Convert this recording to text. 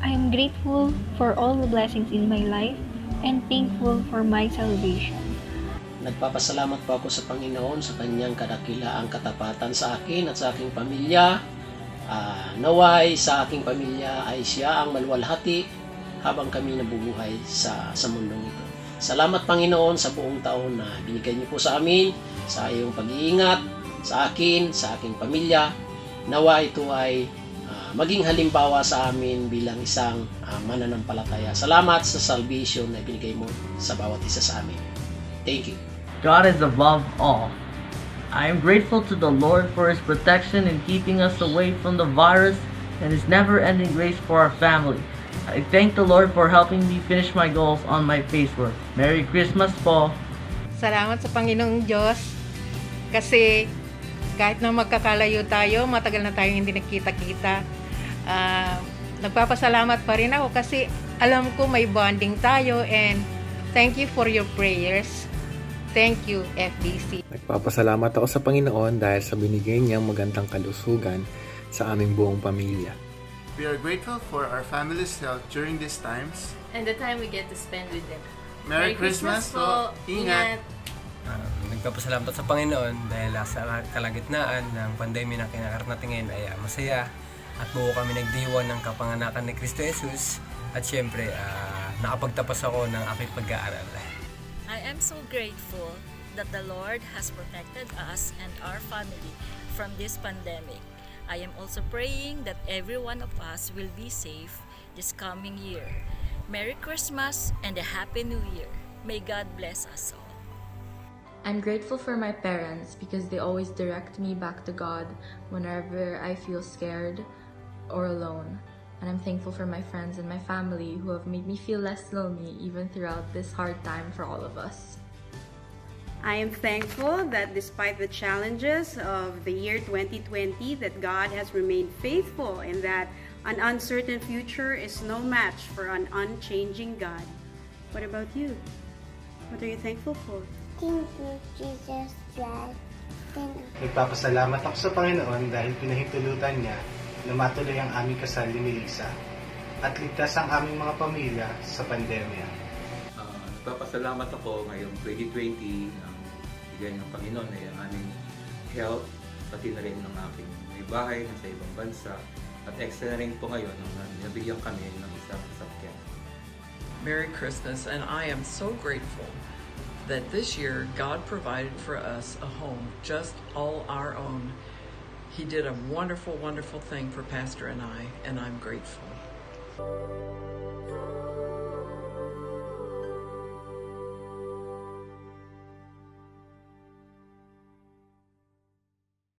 I am grateful for all the blessings in my life and thankful for my salvation. Nagpapasalamat po ako sa Panginoon sa kanyang kadakilaang katapatan sa akin at sa aking pamilya. Naway sa aking pamilya ay siya ang maluwalhati habang kami nabubuhay sa mundong ito. Salamat Panginoon sa buong taon na binigay niyo po sa amin, sa iyong pag-iingat, sa akin, sa aking pamilya. Naway ito ay maging halimbawa sa amin bilang isang mananampalataya. Salamat sa salvation na binigay mo sa bawat isa sa amin. Thank you. God is above all. I am grateful to the Lord for His protection in keeping us away from the virus and His never-ending grace for our family. I thank the Lord for helping me finish my goals on my faith work. Merry Christmas po! Salamat sa Panginoong Diyos kasi kahit na magkakalayo tayo, matagal na tayong hindi nakita-kita. Nagpapasalamat pa rin ako kasi alam ko may bonding tayo and thank you for your prayers. Thank you, FBC. Nagpapasalamat ako sa Panginoon dahil sa binigay niyang magandang kalusugan sa aming buong pamilya. We are grateful for our family's health during these times. And the time we get to spend with them. Merry Christmas po! Ingat! Nagpapasalamat sa Panginoon dahil sa kalagitnaan ng pandemya na kinakaharap natin ngayon ay masaya at buo kami nagdiwang ng kapanganakan ni Kristo Jesus at syempre nakapagtapos ako ng aking pag-aaral. I am so grateful that the Lord has protected us and our family from this pandemic. I am also praying that every one of us will be safe this coming year. Merry Christmas and a Happy New Year. May God bless us all. I'm grateful for my parents because they always direct me back to God whenever I feel scared or alone. And I'm thankful for my friends and my family who have made me feel less lonely even throughout this hard time for all of us. I am thankful that despite the challenges of the year 2020, that God has remained faithful and that an uncertain future is no match for an unchanging God. What about you? What are you thankful for? Thank you, Jesus Christ. Nagpapasalamat ako sa Panginoon dahil pinahintulutan niya na matuloy ang aming kasal ni Melissa at ligtas ang aming mga pamilya sa pandemya. Nagpapasalamat ako ngayong 2020 ng bigay ng Panginoon ay ang aming health, pati na rin ng aking may bahay na sa ibang bansa at extra na rin po ngayon nang nabigyan kami ng isang sasakyan. Merry Christmas, and I am so grateful that this year God provided for us a home just all our own. He did a wonderful, wonderful thing for Pastor and I'm grateful.